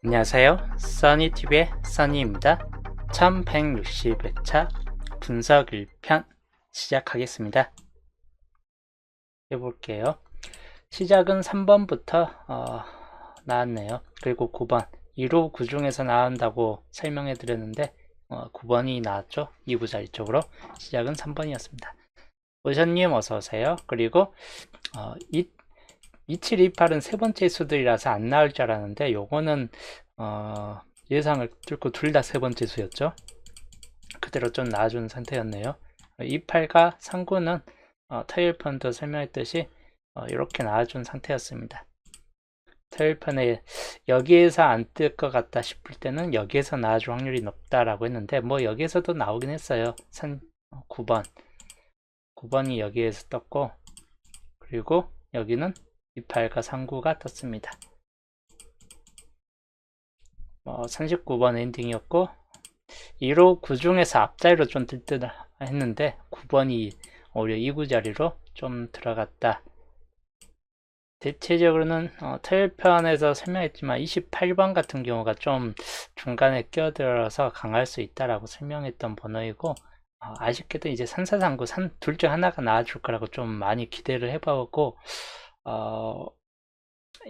안녕하세요. 써니TV의 써니입니다. 1160회차 분석 1편 시작하겠습니다. 해볼게요. 시작은 3번부터 나왔네요. 그리고 9번 1호 구중에서 나온다고 설명해 드렸는데 9번이 나왔죠. 2구 자리 쪽으로. 시작은 3번이었습니다. 오션님 어서오세요. 그리고 2728은 세 번째 수들이라서 안 나올 줄 알았는데 요거는 예상을 뚫고 둘 다 세 번째 수였죠. 그대로 좀 나아준 상태였네요. 28과 39는 토요일편도 설명했듯이 이렇게 나아준 상태였습니다. 토요일편에 여기에서 안 뜰 것 같다 싶을 때는 여기에서 나아줄 확률이 높다라고 했는데 뭐 여기에서도 나오긴 했어요. 9번이 여기에서 떴고, 그리고 여기는 28과 39가 떴습니다. 39번 엔딩이었고 1호 9중에서 앞자리로 좀 뜰 듯 했는데 9번이 오히려 2구 자리로 좀 들어갔다. 대체적으로는 토요일편에서 설명했지만 28번 같은 경우가 좀 중간에 끼어들어서 강할 수 있다라고 설명했던 번호이고, 아쉽게도 이제 3439 둘 중 하나가 나와줄 거라고 좀 많이 기대를 해보고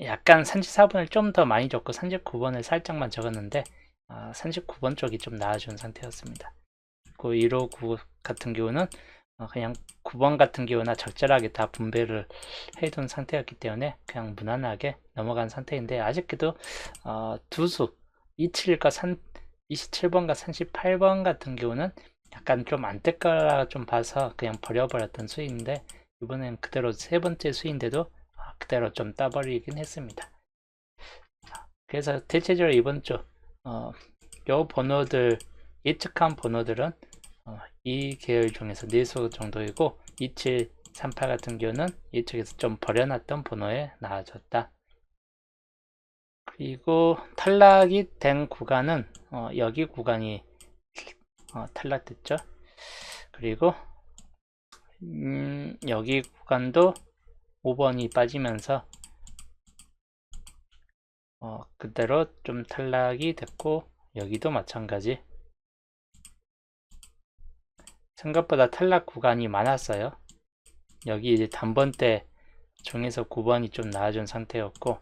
약간 34번을 좀 더 많이 줬고 39번을 살짝만 적었는데 39번 쪽이 좀 나아준 상태였습니다. 그 159 같은 경우는 그냥 9번 같은 경우나 적절하게 다 분배를 해둔 상태였기 때문에 그냥 무난하게 넘어간 상태인데, 아쉽게도 두수 27과 27번과 38번 같은 경우는 약간 좀 안 뜰 거라 좀 봐서 그냥 버려버렸던 수인데, 이번엔 그대로 세 번째 수인데도 그대로 좀 따버리긴 했습니다. 그래서 대체적으로 이번 주 요 번호들, 예측한 번호들은 이 계열 중에서 4수 정도이고 2738 같은 경우는 예측에서 좀 버려놨던 번호에 나와줬다. 그리고 탈락이 된 구간은 여기 구간이 탈락됐죠. 그리고 여기 구간도 5번이 빠지면서 그대로 좀 탈락이 됐고, 여기도 마찬가지. 생각보다 탈락 구간이 많았어요. 여기 이제 단번대 중에서 9번이 좀 나아준 상태였고,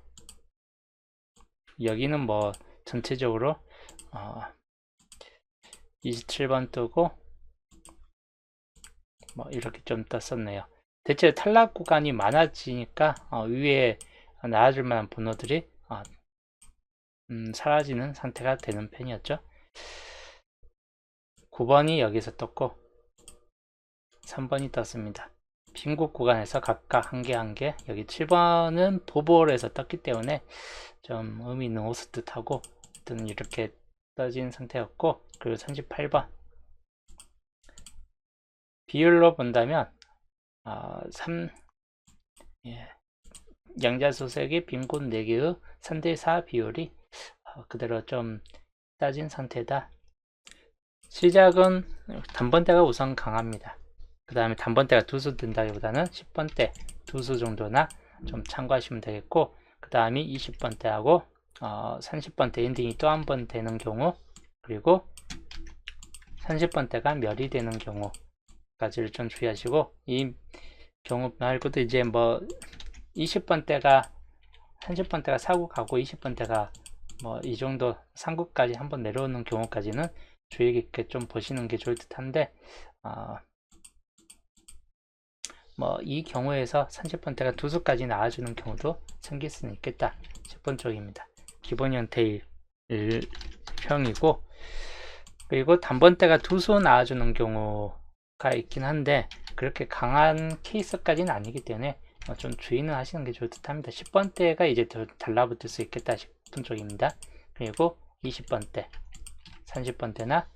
여기는 뭐 전체적으로 27번 뜨고 뭐 이렇게 좀 떴었네요. 대체 탈락 구간이 많아지니까 위에 나아줄 만한 번호들이 사라지는 상태가 되는 편이었죠. 9번이 여기서 떴고 3번이 떴습니다. 빈곳 구간에서 각각 한 개 한 개, 여기 7번은 도볼에서 떴기 때문에 좀 의미 있는 호스 뜻하고 이렇게 떠진 상태였고, 그리고 38번 비율로 본다면 3 예, 양자소색의 빈곤 4개의 3대4 비율이 그대로 좀 따진 상태다. 시작은 단번대가 우선 강합니다. 그 다음에 단번대가 두수 든다기보다는 10번대 두수 정도나 좀 참고하시면 되겠고, 그 다음이 20번대하고 30번대 엔딩이 또 한 번 되는 경우, 그리고 30번대가 멸이 되는 경우까지를 좀 주의하시고, 이 경우 말고도 이제 뭐 20번대가 30번대가 사고 가고 20번대가 뭐 이 정도 상구까지 한번 내려오는 경우까지는 주의 깊게 좀 보시는 게 좋을 듯한데, 뭐 이 경우에서 30번대가 두수까지 나와주는 경우도 생길 수는 있겠다 싶은 쪽입니다. 기본 형태의 형이고, 그리고 단번대가 두수 나와주는 경우가 있긴 한데 그렇게 강한 케이스까지는 아니기 때문에 좀 주의는 하시는 게 좋을 듯 합니다. 10번대가 이제 더 달라붙을 수 있겠다 싶은 쪽입니다. 그리고 20번대, 30번대나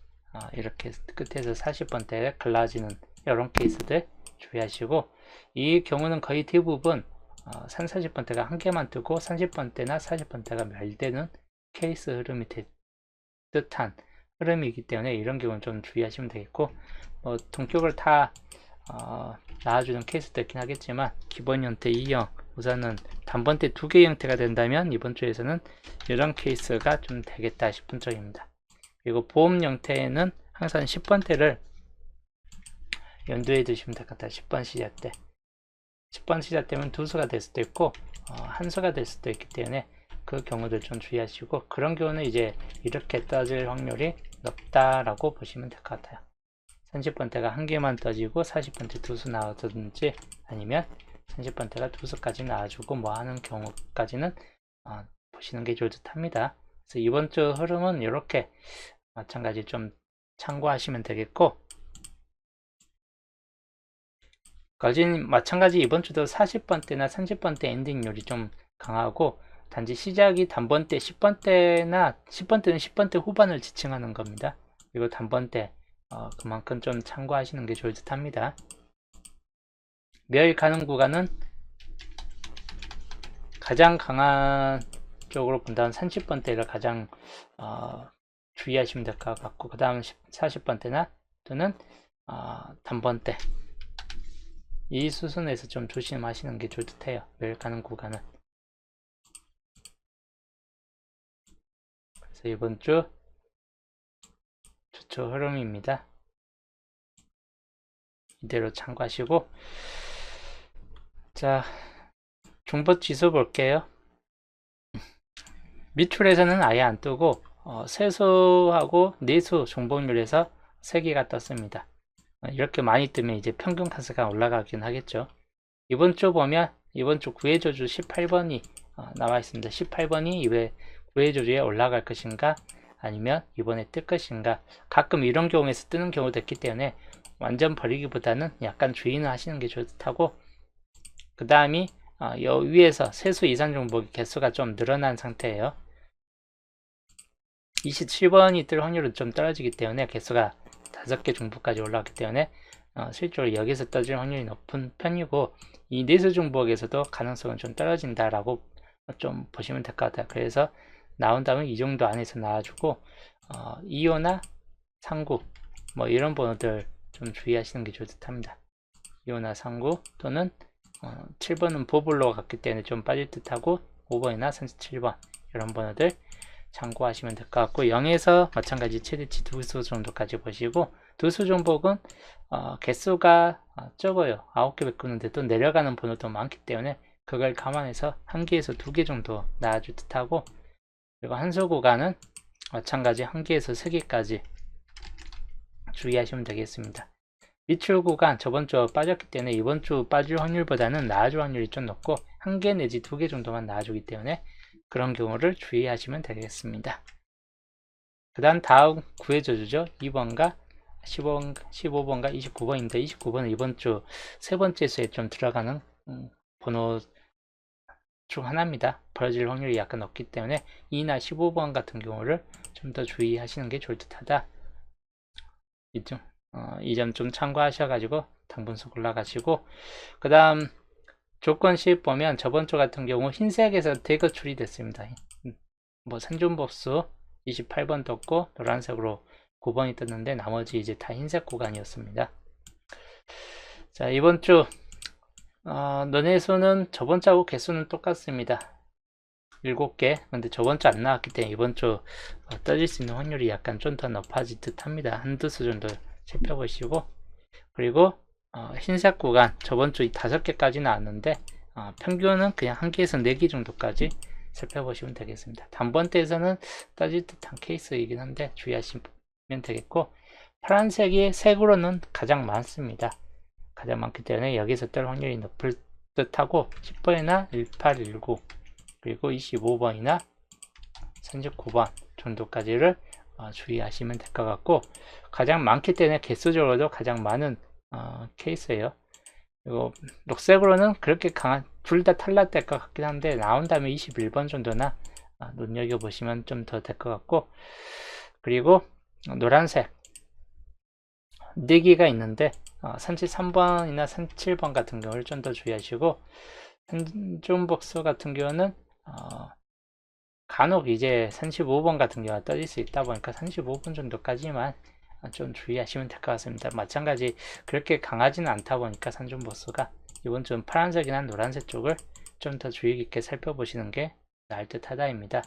이렇게 끝에서 40번대가 갈라지는 이런 케이스들 주의하시고, 이 경우는 거의 대부분 40번대가 한 개만 뜨고 30번대나 40번대가 멸되는 케이스 흐름이 듯한 흐름이기 때문에 이런 경우는 좀 주의하시면 되겠고, 동격을 다 나와주는 케이스도 있긴 하겠지만 기본 형태 2형 우선은 단번대 2개 형태가 된다면 이번 주에서는 이런 케이스가 좀 되겠다 싶은 쪽입니다. 그리고 보험 형태는 항상 10번대를 염두에 두시면 될 것 같아요. 10번 시작대 10번 시작되면 두 수가 될 수도 있고 한 수가 될 수도 있기 때문에 그 경우들 좀 주의하시고, 그런 경우는 이제 이렇게 떠질 확률이 높다라고 보시면 될 것 같아요. 30번대가 한 개만 떠지고 40번대 두 수 나왔든지, 아니면 30번대가 두 수까지 나와주고 뭐 하는 경우까지는 보시는 게 좋을 듯 합니다. 그래서 이번 주 흐름은 이렇게 마찬가지 좀 참고하시면 되겠고, 마찬가지 이번 주도 40번대나 30번대 엔딩률이 좀 강하고, 단지 시작이 단번대 10번대나 10번대는 10번대 후반을 지칭하는 겁니다. 그리고 단번대 그만큼 좀 참고하시는 게 좋을 듯 합니다. 매일 가는 구간은 가장 강한 쪽으로 본다면 30번대를 가장 주의하시면 될 것 같고, 그 다음 40번대나 또는 단번대, 이 수순에서 좀 조심하시는 게 좋을 듯 해요. 매일 가는 구간은. 그래서 이번 주 주초 흐름입니다. 이대로 참고하시고, 자, 종법 지수 볼게요. 밑줄에서는 아예 안 뜨고 세수하고 내수 종복률에서 3개가 떴습니다. 이렇게 많이 뜨면 이제 평균 카스가 올라가긴 하겠죠. 이번 주 보면 이번 주 구해저주 18번이 나와 있습니다. 18번이 이외 구해저주에 올라갈 것인가 아니면 이번에 뜰 것인가, 가끔 이런 경우에서 뜨는 경우도 있기 때문에 완전 버리기보다는 약간 주의는 하시는 게 좋다고, 그 다음이 위에서 세수 이상 종목의 개수가 좀 늘어난 상태예요. 27번이 뜰 확률은 좀 떨어지기 때문에 개수가 5개 종목까지 올라왔기 때문에 실제로 여기서 떠질 확률이 높은 편이고, 이 내수 종목에서도 가능성은 좀 떨어진다라고 좀 보시면 될 것 같아요. 그래서 나온다면 이 정도 안에서 나와주고 2호나 3구 뭐 이런 번호들 좀 주의하시는 게 좋을 듯 합니다. 2호나 3구 또는 7번은 보블로 갔기 때문에 좀 빠질 듯 하고 5번이나 37번 이런 번호들 참고하시면 될 것 같고, 0에서 마찬가지 최대치 2수 정도까지 보시고, 2수 종목은 개수가 적어요. 9개 바꾸는데 또 내려가는 번호도 많기 때문에 그걸 감안해서 1개에서 2개 정도 나와줄 듯 하고, 그리고 한수 구간은 마찬가지 1개에서 3개까지 주의하시면 되겠습니다. 밑줄 구간 저번 주 빠졌기 때문에 이번 주 빠질 확률보다는 나와줄 확률이 좀 높고 1개 내지 2개 정도만 나와주기 때문에 그런 경우를 주의하시면 되겠습니다. 그 다음 구해줘주죠. 2번과 15번과 29번인데 29번은 이번 주 세 번째 수에 좀 들어가는 번호 중 하나입니다. 벌어질 확률이 약간 높기 때문에 2나 15번 같은 경우를 좀 더 주의하시는 게 좋을 듯 하다. 이 점 좀 참고하셔가지고 당분속 올라가시고, 그 다음 조건 시입 보면 저번 주 같은 경우 흰색에서 대거출이 됐습니다. 뭐 생존법수 28번 떴고 노란색으로 9번이 떴는데 나머지 이제 다 흰색 구간이었습니다. 자, 이번 주 너네수는 저번 주하고 개수는 똑같습니다. 7개. 근데 저번 주 안 나왔기 때문에 이번 주 떠질 수 있는 확률이 약간 좀 더 높아질 듯 합니다. 한두 수 정도 살펴보시고, 그리고 흰색 구간 저번 주 5개까지 나왔는데 평균은 그냥 1개에서 4개 정도까지 살펴보시면 되겠습니다. 단번대에서는 떠질 듯한 케이스이긴 한데 주의하시면 되겠고, 파란색이 색으로는 가장 많습니다. 가장 많기 때문에 여기서 뜰 확률이 높을 듯하고 10번이나 1819 그리고 25번이나 39번 정도까지를 주의하시면 될 것 같고, 가장 많기 때문에 개수적으로도 가장 많은 케이스예요. 그리고 녹색으로는 그렇게 강한, 둘 다 탈락될 것 같긴 한데 나온다면 21번 정도나 눈여겨보시면 좀 더 될 것 같고, 그리고 노란색 4개가 있는데 33번이나 37번 같은 경우를 좀 더 주의하시고, 생존복수 같은 경우는 간혹 이제 35번 같은 경우가 떠질 수 있다 보니까 35번 정도까지만 좀 주의하시면 될 것 같습니다. 마찬가지 그렇게 강하지는 않다 보니까 산중 보수가 이번 좀 파란색이나 노란색 쪽을 좀 더 주의 깊게 살펴보시는 게 나을 듯 하다입니다.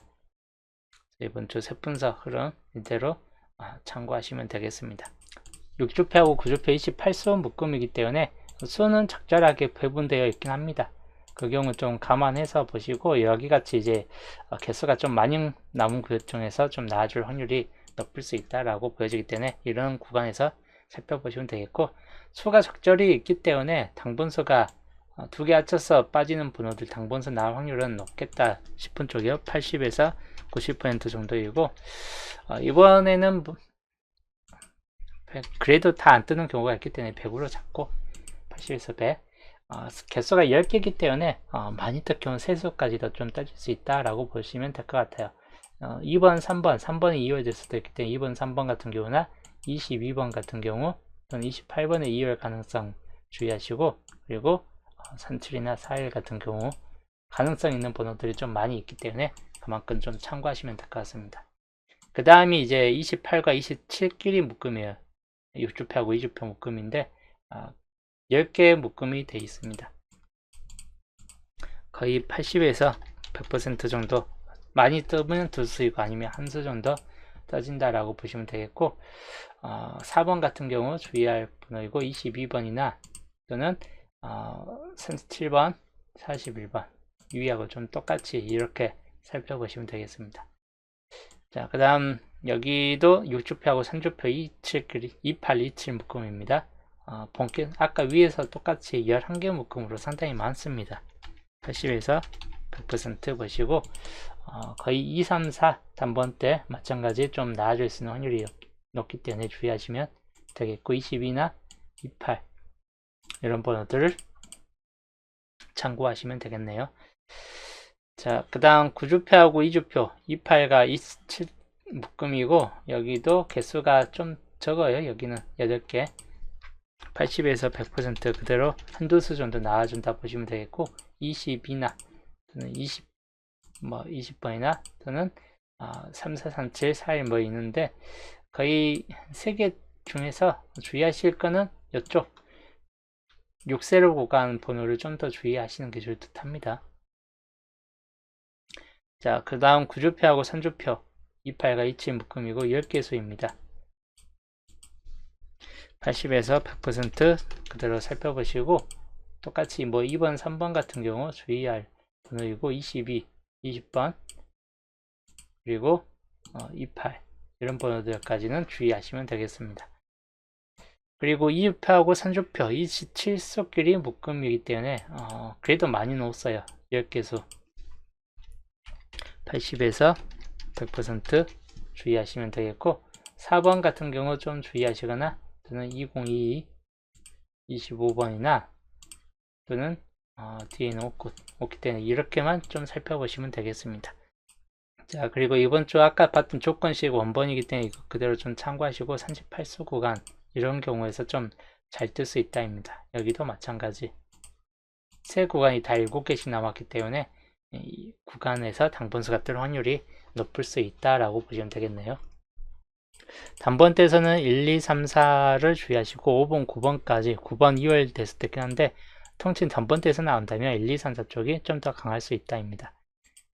이번 주 세분석 흐름 이대로 참고하시면 되겠습니다. 6주패하고 9주패 28수 묶음이기 때문에 수는 적절하게 배분되어 있긴 합니다. 그 경우 좀 감안해서 보시고 여기 같이 이제 개수가 좀 많이 남은 구역 중에서 좀 나아질 확률이 높을 수 있다라고 보여지기 때문에 이런 구간에서 살펴보시면 되겠고, 수가 적절히 있기 때문에 당분수가 두 개 합쳐서 빠지는 번호들 당분수 나올 확률은 높겠다 싶은 쪽이요. 80에서 90% 정도이고, 이번에는 그래도 다 안 뜨는 경우가 있기 때문에 100으로 잡고 80에서 100, 개수가 10개이기 때문에 많이 뜰 경우 세수까지도 좀 따질 수 있다라고 보시면 될 것 같아요. 2번, 3번이 2월 됐을 수도 있기 때문에 2번, 3번 같은 경우나 22번 같은 경우 또는 28번의 2월 가능성 주의하시고, 그리고 37이나 41 같은 경우 가능성 있는 번호들이 좀 많이 있기 때문에 그만큼 좀 참고하시면 될 것 같습니다. 그 다음이 이제 28과 27끼리 묶음이에요. 6주패하고 2주패 묶음인데 10개의 묶음이 되어 있습니다. 거의 80에서 100% 정도 많이 뜨면 두 수이고 아니면 한 수 정도 떠진다라고 보시면 되겠고, 4번 같은 경우 주의할 번호이고 22번이나 또는 37번, 41번 위하고 좀 똑같이 이렇게 살펴보시면 되겠습니다. 자, 그 다음 여기도 6주패하고 3주패 28, 27 묶음입니다. 본격 아까 위에서 똑같이 11개 묶음으로 상당히 많습니다. 80에서 100% 보시고 거의 2, 3, 4 단번 때 마찬가지 좀 나아질 수 있는 확률이 높기 때문에 주의하시면 되겠고, 22나 28 이런 번호들을 참고하시면 되겠네요. 자, 그 다음 9주패하고 2주표 28과 27 묶음이고 여기도 개수가 좀 적어요. 여기는 8개, 80에서 100% 그대로 한두 수 정도 나와준다 보시면 되겠고, 22나 또는 20번이나 또는 3, 4, 3, 7, 4, 1 뭐 있는데 거의 3개 중에서 주의하실 거는 이쪽 6세로 구간 번호를 좀 더 주의하시는 게 좋을 듯 합니다. 자, 그 다음 9주표하고 3주표 28과 27 묶음이고 10개 수입니다. 80에서 100% 그대로 살펴보시고, 똑같이 뭐 2번, 3번 같은 경우 주의할 번호이고 22, 20번 그리고 28 이런 번호들까지는 주의하시면 되겠습니다. 그리고 2주표하고 3주표 27수끼리 묶음이기 때문에 그래도 많이 넣었어요. 10개수 80에서 100% 주의하시면 되겠고, 4번 같은 경우 좀 주의하시거나 또는 2022 25번이나 또는 뒤에는 없기 때문에 이렇게만 좀 살펴보시면 되겠습니다. 자, 그리고 이번 주 아까 봤던 조건식 원본이기 때문에 이거 그대로 좀 참고하시고, 38수 구간 이런 경우에서 좀 잘 뜰 수 있다입니다. 여기도 마찬가지 세 구간이 다 7개씩 남았기 때문에 이 구간에서 당분수가 뜰 확률이 높을 수 있다라고 보시면 되겠네요. 단번대에서는 1, 2, 3, 4를 주의하시고 5번, 9번까지 9번 2월 됐을 때긴 한데 통칭 단번대에서 나온다면 1, 2, 3, 4 쪽이 좀 더 강할 수 있다입니다.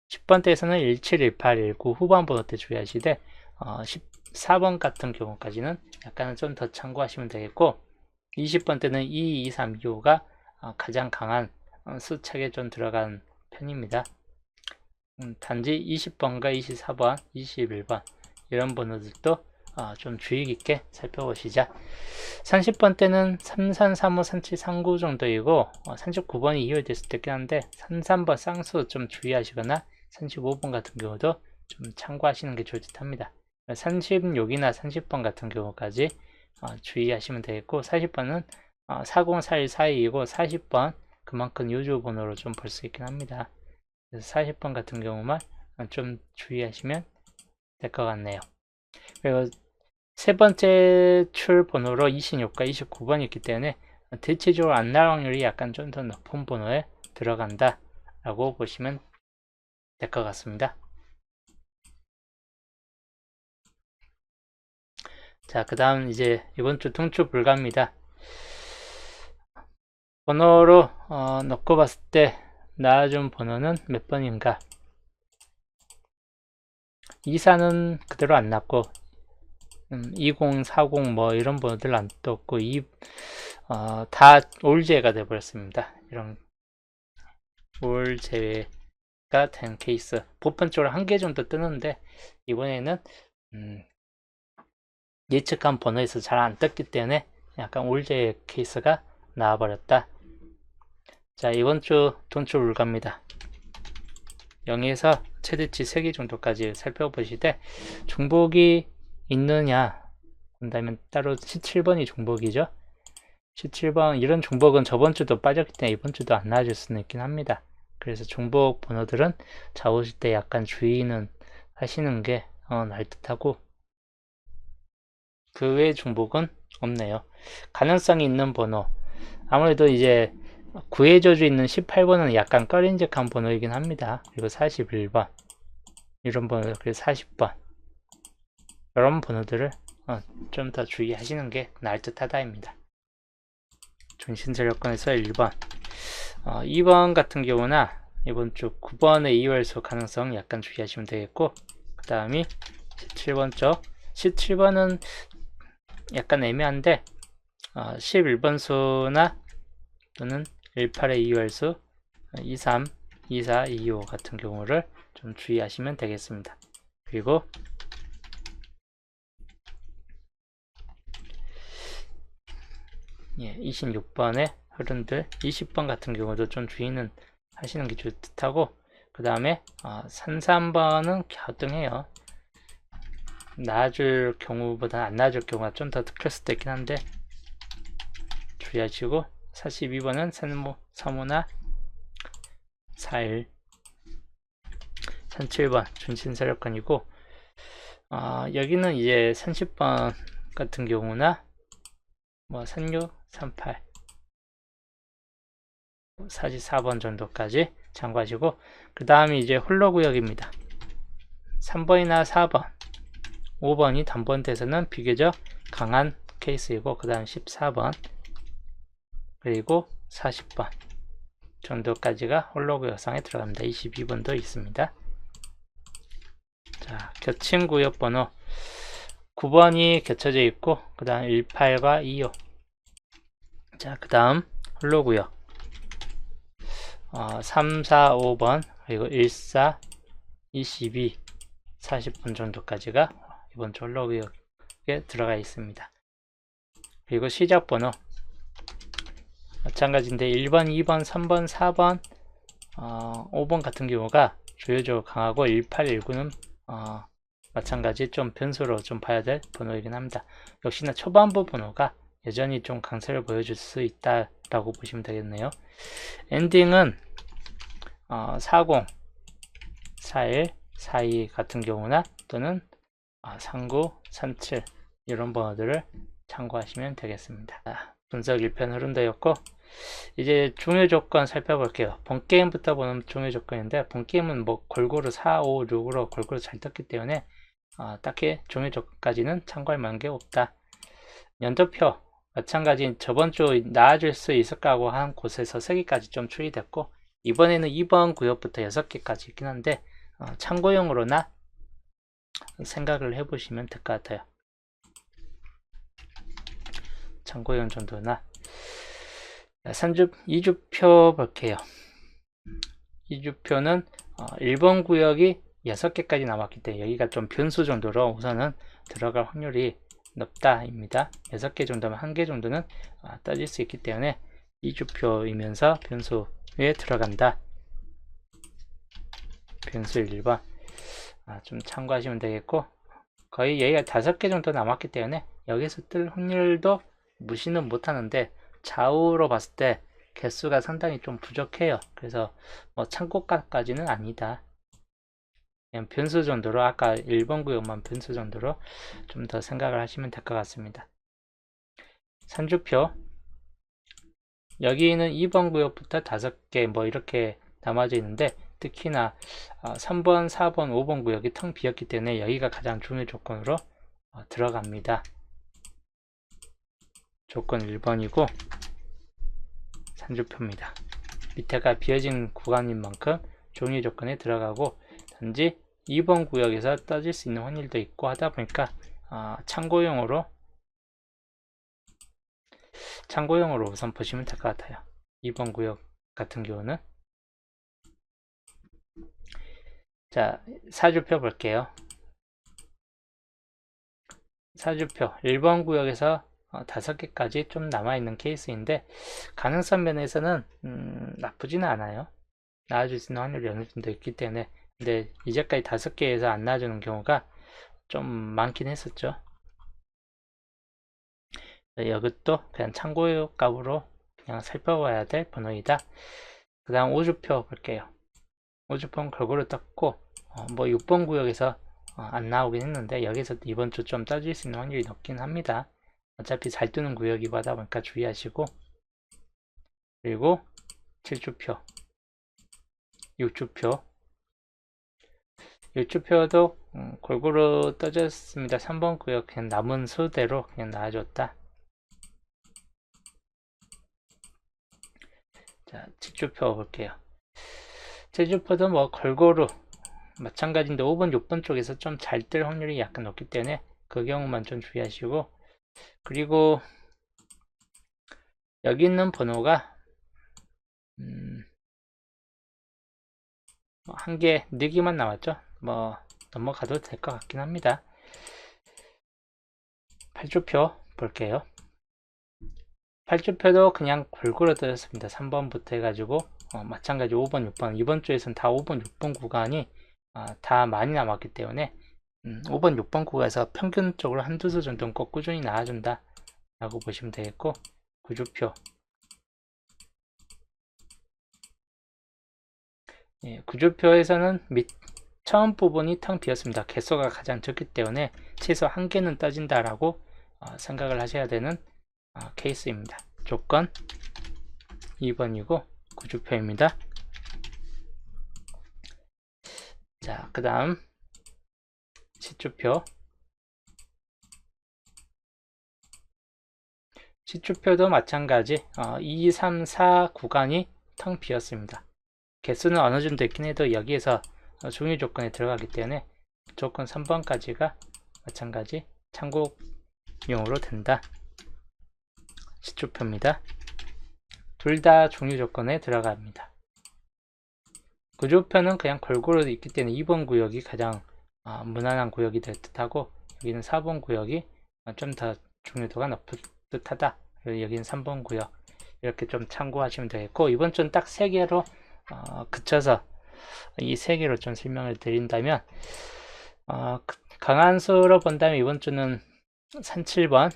10번대에서는 17, 18, 19 후반 번호 때 주의하시되 14번 같은 경우까지는 약간은 좀 더 참고하시면 되겠고, 20번대는 2, 2, 3, 2, 5가 가장 강한 수책에 좀 들어간 편입니다. 단지 20번과 24번, 21번 이런 번호들도 좀 주의 깊게 살펴보시자. 30번 때는 33, 35, 37, 39 정도이고 39번이 2월 됐을 때긴 한데 33번 쌍수 좀 주의하시거나 35번 같은 경우도 좀 참고하시는 게 좋을 듯 합니다. 36이나 30번 같은 경우까지 주의하시면 되겠고, 40번은 40, 41, 42이고 40번 그만큼 요주 번호로 좀 볼 수 있긴 합니다. 그래서 40번 같은 경우만 좀 주의하시면 될 것 같네요. 그리고 세 번째 출 번호로 26과 29번이 있기 때문에 대체적으로 안 나올 확률이 약간 좀 더 높은 번호에 들어간다 라고 보시면 될 것 같습니다. 자, 그 다음 이제 이번 주 동출 불가입니다. 번호로 넣고 봤을 때 나와준 번호는 몇 번인가? 24는 그대로 안 났고 20, 40 뭐 이런 번호들 안 떴고 다 올 제외가 되어버렸습니다. 이런 올 제외가 된 케이스 보편적으로 한 개 정도 뜨는데 이번에는 예측한 번호에서 잘 안 떴기 때문에 약간 올 제외 케이스가 나와버렸다. 자, 이번 주 돈줄 울갑니다. 0에서 최대치 3개 정도까지 살펴보시되 중복이 있느냐 본다면 따로 17번이 중복이죠. 17번 이런 중복은 저번 주도 빠졌기 때문에 이번 주도 안 나와줄 수는 있긴 합니다. 그래서 중복 번호들은 잡으실 때 약간 주의는 하시는 게 나을 듯하고 그 외의 중복은 없네요. 가능성이 있는 번호 아무래도 이제 구해저주 있는 18번은 약간 꺼림직한 번호이긴 합니다. 그리고 41번 이런 번호 그리고 40번 이런 번호들을 좀 더 주의하시는 게 나을 듯하다입니다. 중심세력권에서 1번 2번 같은 경우나 이번 주 9번의 2월수 가능성 약간 주의하시면 되겠고 그 다음이 17번 쪽 17번은 약간 애매한데 11번 수나 또는 18의 2월수 23, 24, 25 같은 경우를 좀 주의하시면 되겠습니다. 그리고 26번의 흐름들 20번 같은 경우도 좀 주의는 하시는 게 좋을 듯하고 그 다음에 33번은 갸우뚱해요. 나아줄 경우보다 안 나아줄 경우가 좀 더 클 수도 있긴 한데 주의하시고 42번은 산모나 41 37번 준신세력권이고 여기는 이제 30번 같은 경우나 뭐 36, 38 44번 정도까지 참고하시고 그 다음에 이제 홀로구역입니다. 3번이나 4번 5번이 단번대에서는 비교적 강한 케이스이고 그 다음 14번 그리고 40번 정도까지가 홀로구역상에 들어갑니다. 22번도 있습니다. 자, 겹친 구역 번호 9번이 겹쳐져 있고 그 다음 18과 25 자, 그 다음 홀로구역 3, 4, 5번 그리고 14, 22, 40번 정도까지가 이번 주 홀로구역에 들어가 있습니다. 그리고 시작 번호 마찬가지인데 1번, 2번, 3번, 4번, 5번 같은 경우가 조효적으로 강하고 18, 19는 마찬가지 좀 변수로 좀 봐야 될 번호이긴 합니다. 역시나 초반부 번호가 여전히 좀 강세를 보여줄 수 있다라고 보시면 되겠네요. 엔딩은 40, 41, 42 같은 경우나 또는 39, 37 이런 번호들을 참고하시면 되겠습니다. 분석 1편 흐름되었고 이제 중요 조건 살펴볼게요. 본게임부터 보는 중요 조건인데 본게임은 뭐 골고루 4, 5, 6으로 골고루 잘 떴기 때문에 딱히 중요 조건까지는 참고할 만한 게 없다. 연도표 마찬가지 저번 주 나아질 수 있을까 하고 한 곳에서 3개까지 좀 추이됐고 이번에는 2번 구역부터 6개까지 있긴 한데 참고용으로나 생각을 해보시면 될 것 같아요. 참고용 정도나 2주표 볼게요. 2주표는 1번 구역이 6개까지 남았기 때문에 여기가 좀 변수 정도로 우선은 들어갈 확률이 높다입니다. 6개 정도면 1개 정도는 떠질 수 있기 때문에 2주표이면서 변수에 들어간다. 변수 1번 좀 참고하시면 되겠고 거의 여기가 5개 정도 남았기 때문에 여기서 뜰 확률도 무시는 못하는데 좌우로 봤을 때 개수가 상당히 좀 부족해요. 그래서 뭐 참고가까지는 아니다. 그냥 변수 정도로 아까 1번 구역만 변수 정도로 좀 더 생각을 하시면 될 것 같습니다. 산주표 여기는 2번 구역부터 5개 뭐 이렇게 남아져 있는데 특히나 3번, 4번, 5번 구역이 텅 비었기 때문에 여기가 가장 중요 조건으로 들어갑니다. 조건 1번이고 산주표입니다. 밑에가 비어진 구간인 만큼 종이 조건에 들어가고, 단지 2번 구역에서 떠질 수 있는 확률도 있고 하다 보니까 참고용으로 우선 보시면 될 것 같아요. 2번 구역 같은 경우는. 자, 사주표 볼게요. 사주표 1번 구역에서 5개까지 좀 남아있는 케이스인데, 가능성 면에서는 나쁘지는 않아요. 나와줄 수 있는 확률이 어느 정도 있기 때문에. 근데 이제까지 5개에서 안 나와주는 경우가 좀 많긴 했었죠. 이것도 그냥 참고 값으로 그냥 살펴봐야 될 번호이다. 그 다음 5주표 볼게요. 5주표는 골고루 떴고, 뭐 6번 구역에서 안 나오긴 했는데, 여기서 이번 주 좀 떠질 수 있는 확률이 높긴 합니다. 어차피 잘 뜨는 구역이고 하다 보니까 주의하시고, 그리고 7주표, 6주표, 6주표도 골고루 떠졌습니다. 3번 구역 그냥 남은 수대로 그냥 나와줬다. 자, 7주표 볼게요. 7주표도 뭐 골고루 마찬가지인데 5번, 6번 쪽에서 좀 잘 뜰 확률이 약간 높기 때문에 그 경우만 좀 주의하시고, 그리고 여기 있는 번호가 한 개, 4개만 남았죠. 뭐 넘어가도 될 것 같긴 합니다. 8주표 볼게요. 8주표도 그냥 골고루 떠졌습니다. 3번부터 해가지고 마찬가지 5번, 6번, 이번 주에서는 다 5번, 6번 구간이 다 많이 남았기 때문에 5번, 6번 구간에서 평균적으로 한두 수 정도는 꼭 꾸준히 나와준다 라고 보시면 되겠고, 9주표, 예, 9주표에서는 처음 부분이 텅 비었습니다. 개수가 가장 적기 때문에 최소 한 개는 떠진다라고 생각을 하셔야 되는 케이스입니다. 조건 2번이고 9주표입니다. 자, 그 다음 10주표. 10주표도 마찬가지 2, 3, 4 구간이 텅 비었습니다. 개수는 어느 정도 있긴 해도 여기에서 종이 조건에 들어가기 때문에 조건 3번까지가 마찬가지 참고용으로 된다. 10주표입니다. 둘 다 종이 조건에 들어갑니다. 9주표는 그냥 골고루 있기 때문에 2번 구역이 가장 무난한 구역이 될 듯하고, 여기는 4번 구역이 좀 더 중요도가 높을 듯하다. 여기는 3번 구역, 이렇게 좀 참고하시면 되겠고, 이번 주는 딱 3개로 그쳐서 이 3개로 좀 설명을 드린다면, 강한 수로 본다면 이번 주는 산 7번,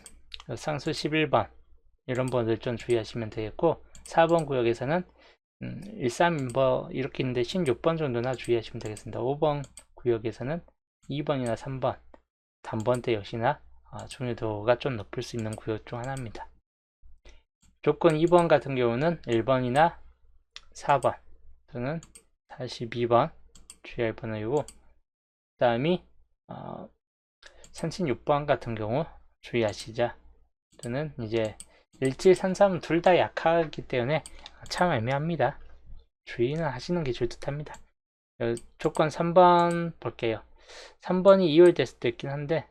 상수 11번 이런 번들 좀 주의하시면 되겠고, 4번 구역에서는 13, 뭐 이렇게 있는데 16번 정도나 주의하시면 되겠습니다. 5번 구역에서는 2번이나 3번 단번대 역시나 중요도가 좀 높을 수 있는 구역 중 하나입니다. 조건 2번 같은 경우는 1번이나 4번 또는 42번 주의할 번호이고, 그 다음이 36번 같은 경우 주의하시자. 또는 이제 1733은 둘 다 약하기 때문에 참 애매합니다. 주의는 하시는 게 좋을 듯 합니다. 조건 3번 볼게요. 3번이 2월 됐을 때 있긴 한데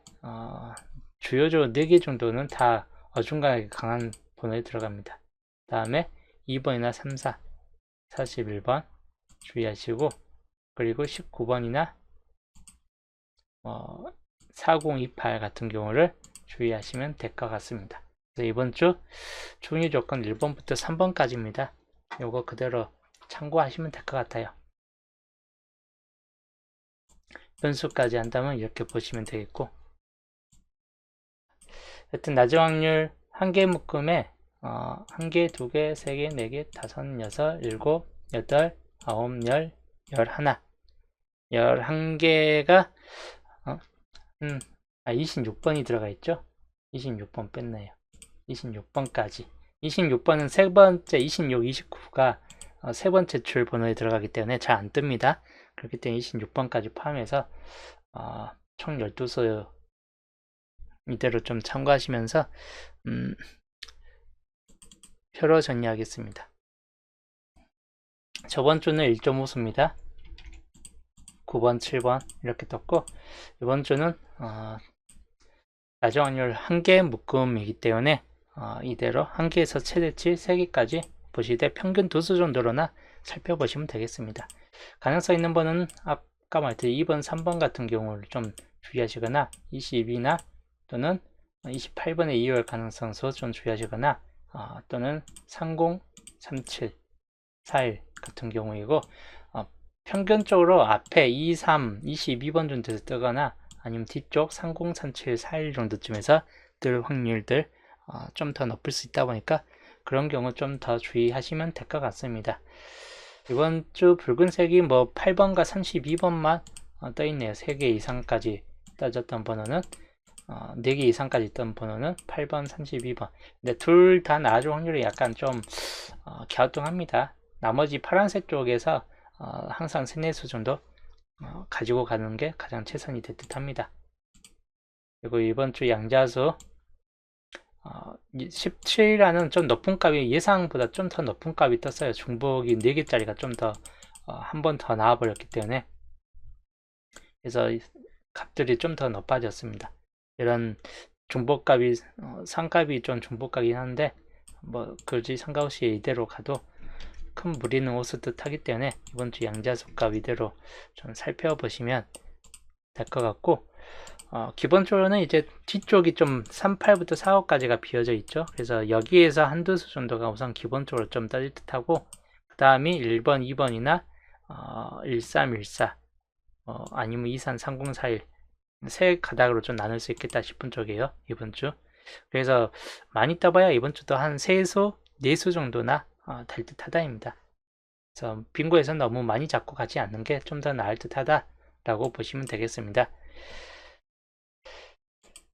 주요적으로 4개 정도는 다 어중간하게 강한 번호에 들어갑니다. 다음에 2번이나 3, 4, 41번 주의하시고, 그리고 19번이나 4028 같은 경우를 주의하시면 될 것 같습니다. 그래서 이번 주 종이 조건 1번부터 3번까지입니다. 요거 그대로 참고하시면 될 것 같아요. 변수까지 한다면 이렇게 보시면 되겠고, 하여튼 낮은 확률 1개 묶음에 1개, 2개, 3개, 4개, 5, 6, 7, 8, 9, 10, 11 11개가 26번이 들어가 있죠. 26번 뺐네요. 26번까지 26번은 세 번째 26, 29가 세 번째 줄 번호에 들어가기 때문에 잘 안 뜹니다. 그렇기 때문에 26번까지 포함해서 총 12수 이대로 좀 참고하시면서 표로 정리하겠습니다. 저번 주는 1.5수입니다. 9번, 7번 이렇게 떴고, 이번 주는 나중 확률 1개 묶음이기 때문에 이대로 1개에서 최대치 3개까지 보시되 평균 2수 정도로나 살펴보시면 되겠습니다. 가능성 있는 번은 아까 말했듯이 2번, 3번 같은 경우를 좀 주의하시거나 22나 또는 28번에 이어올 가능성수 좀 주의하시거나 또는 30, 37, 41 같은 경우이고 평균적으로 앞에 2, 3, 22번 정도에서 뜨거나 아니면 뒤쪽 30, 37, 41 정도쯤에서 뜰 확률들 좀 더 높을 수 있다 보니까 그런 경우 좀 더 주의하시면 될 것 같습니다. 이번 주 붉은색이 뭐 8번과 32번만 떠 있네요. 3개 이상까지 따졌던 번호는 4개 이상까지 있던 번호는 8번, 32번. 근데 둘 다 나아질 확률이 약간 좀 갸우뚱합니다. 나머지 파란색 쪽에서 항상 3, 4수 정도 가지고 가는 게 가장 최선이 될 듯 합니다. 그리고 이번 주 양자수 17이라는 좀 높은 값이 예상보다 좀 더 높은 값이 떴어요. 중복이 4개짜리가 좀 더 한 번 더 나와 버렸기 때문에 그래서 값들이 좀 더 높아졌습니다. 이런 중복값이 상값이 좀 중복값이긴 한데 뭐 굳이 상관없이 이대로 가도 큰 무리는 없을 듯 하기 때문에 이번 주 양자수값 이대로 좀 살펴보시면 될 것 같고 기본적으로는 이제 뒤쪽이 좀 38부터 45까지가 비어져 있죠. 그래서 여기에서 한두 수 정도가 우선 기본적으로 좀 떠질 듯 하고 그 다음이 1번, 2번이나 1314 아니면 23, 3041 세 가닥으로 좀 나눌 수 있겠다 싶은 쪽이에요. 이번 주. 그래서 많이 떠봐야 이번 주도 한 3수, 4수 정도나 될 듯 하다입니다. 그래서 빙고에서 너무 많이 잡고 가지 않는 게 좀 더 나을 듯 하다라고 보시면 되겠습니다.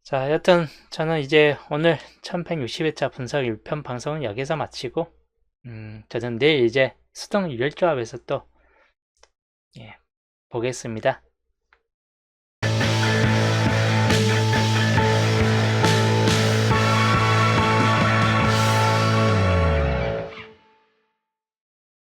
자, 여튼 저는 이제 오늘 1160회차 분석 1편 방송은 여기서 마치고 저는 내일 이제 수동 일렬조합에서 또 보겠습니다.